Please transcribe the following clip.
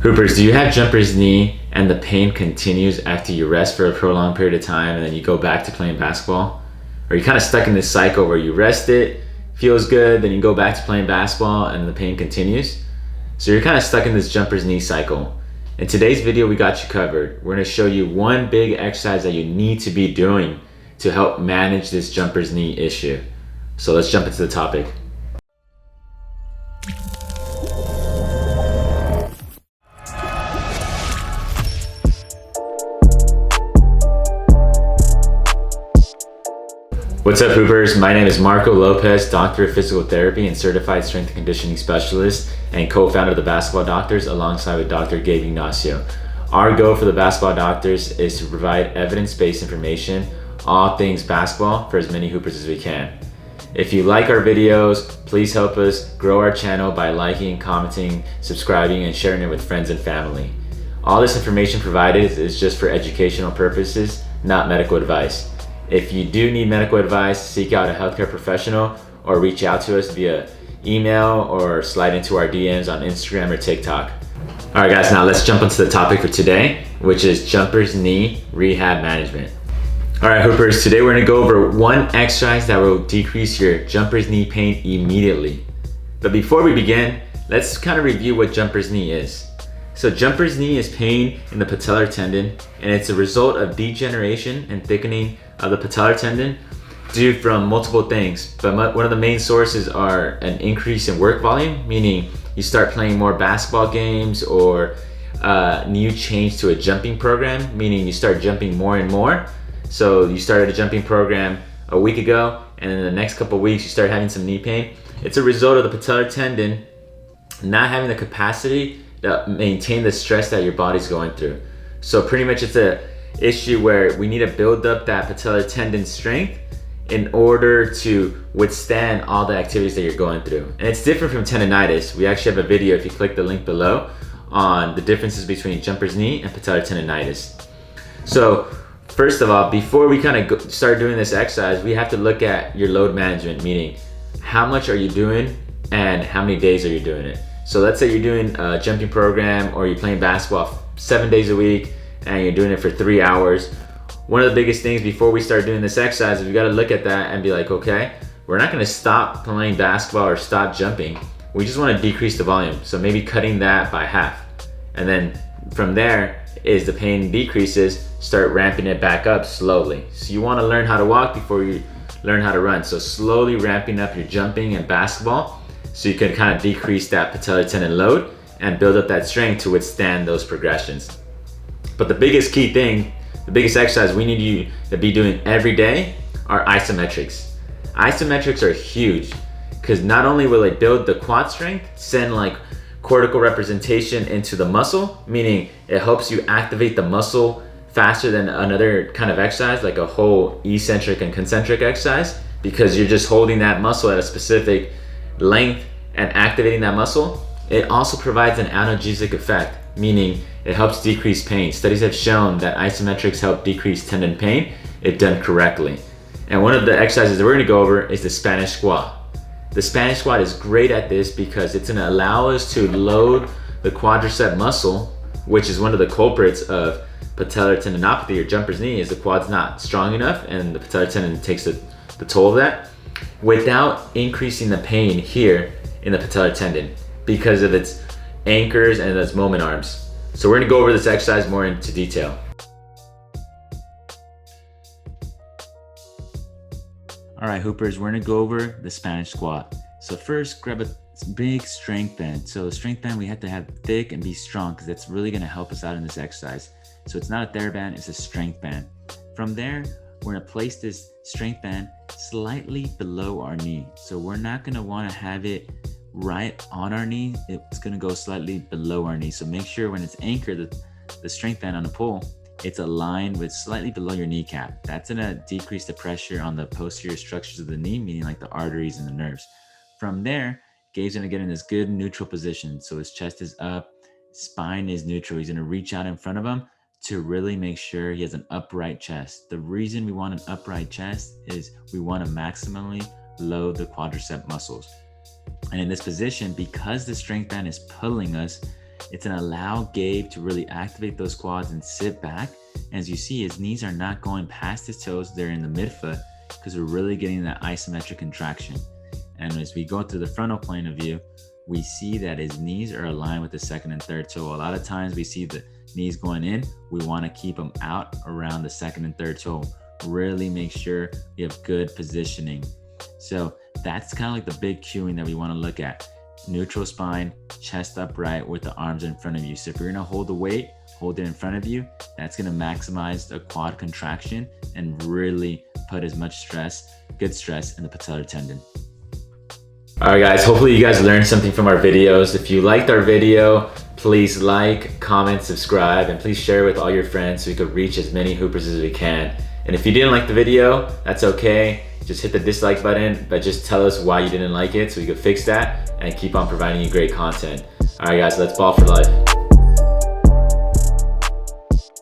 Hoopers, do you have jumper's knee and the pain continues after you rest for a prolonged period of time and then you go back to playing basketball? Or you're kind of stuck in this cycle where you rest it, feels good, then you go back to playing basketball and the pain continues? So you're kind of stuck in this jumper's knee cycle. In today's video, we got you covered. We're going to show you one big exercise that you need to be doing to help manage this jumper's knee issue. So let's jump into the topic. What's up, Hoopers? My name is Marco Lopez, Doctor of Physical Therapy and Certified Strength and Conditioning Specialist and co-founder of the Basketball Doctors alongside with Dr. Gabe Ignacio. Our goal for the Basketball Doctors is to provide evidence-based information, all things basketball, for as many Hoopers as we can. If you like our videos, please help us grow our channel by liking, commenting, subscribing, and sharing it with friends and family. All this information provided is just for educational purposes, not medical advice. If you do need medical advice, seek out a healthcare professional or reach out to us via email or slide into our DMs on Instagram or TikTok. All right, guys, now let's jump into the topic for today, which is jumper's knee rehab management. All right, Hoopers, today we're gonna go over one exercise that will decrease your jumper's knee pain immediately. But before we begin, let's kind of review what jumper's knee is. So jumper's knee is pain in the patellar tendon, and it's a result of degeneration and thickening of the patellar tendon due from multiple things. But one of the main sources are an increase in work volume, meaning you start playing more basketball games, or you change to a jumping program, meaning you start jumping more and more. So you started a jumping program a week ago, and in the next couple of weeks you start having some knee pain. It's a result of the patellar tendon not having the capacity to maintain the stress that your body's going through. So pretty much it's a issue where we need to build up that patellar tendon strength in order to withstand all the activities that you're going through. And it's different from tendonitis. We actually have a video, if you click the link below, on the differences between jumper's knee and patellar tendonitis. So first of all, before we kind of start doing this exercise, we have to look at your load management, meaning how much are you doing and how many days are you doing it. So let's say you're doing a jumping program or you're playing basketball 7 days a week and you're doing it for 3 hours. One of the biggest things before we start doing this exercise is we got to look at that and be like, okay, we're not going to stop playing basketball or stop jumping. We just want to decrease the volume. So maybe cutting that by half. And then from there, is the pain decreases, start ramping it back up slowly. So you want to learn how to walk before you learn how to run. So slowly ramping up your jumping and basketball so you can kind of decrease that patellar tendon load and build up that strength to withstand those progressions. But the biggest key thing, the biggest exercise we need you to be doing every day are isometrics. Isometrics are huge because not only will it build the quad strength, send like cortical representation into the muscle, meaning it helps you activate the muscle faster than another kind of exercise, like a whole eccentric and concentric exercise, because you're just holding that muscle at a specific length and activating that muscle. It also provides an analgesic effect, meaning it helps decrease pain. Studies have shown that isometrics help decrease tendon pain if done correctly. And one of the exercises that we're going to go over is the Spanish squat. The Spanish squat is great at this because it's going to allow us to load the quadriceps muscle, which is one of the culprits of patellar tendinopathy or jumper's knee, is the quad's not strong enough and the patellar tendon takes the toll of that, without increasing the pain here in the patellar tendon because of its anchors and its moment arms. So we're gonna go over this exercise more into detail. All right, Hoopers, we're gonna go over the Spanish squat. So first, grab a big strength band. So a strength band we have to have thick and be strong because that's really gonna help us out in this exercise. So it's not a TheraBand, it's a strength band. From there, we're gonna place this strength band slightly below our knee. So we're not gonna wanna have it right on our knee. It's gonna go slightly below our knee. So make sure when it's anchored, the strength band on the pole, it's aligned with slightly below your kneecap. That's gonna decrease the pressure on the posterior structures of the knee, meaning like the arteries and the nerves. From there, Gabe's gonna get in this good neutral position. So his chest is up, spine is neutral. He's gonna reach out in front of him to really make sure he has an upright chest. The reason we want an upright chest is we want to maximally load the quadricep muscles. And in this position, because the strength band is pulling us, It's gonna allow Gabe to really activate those quads and sit back. And as you see, his knees are not going past his toes, they're in the midfoot, because we're really getting that isometric contraction. And as we go to the frontal plane of view, we see that his knees are aligned with the second and third toe. A lot of times we see the knees going in, we want to keep them out around the second and third toe. Really make sure we have good positioning. So that's kind of like the big cueing that we want to look at. Neutral spine, chest upright with the arms in front of you. So if you're going to hold the weight, hold it in front of you. That's going to maximize the quad contraction and really put as much stress, good stress, in the patellar tendon. All right, guys, hopefully you guys learned something from our videos. If you liked our video, please like, comment, subscribe, and please share with all your friends so we could reach as many hoopers as we can. And if you didn't like the video, that's okay. Just hit the dislike button, but just tell us why you didn't like it so we could fix that and keep on providing you great content. All right, guys, let's ball for life.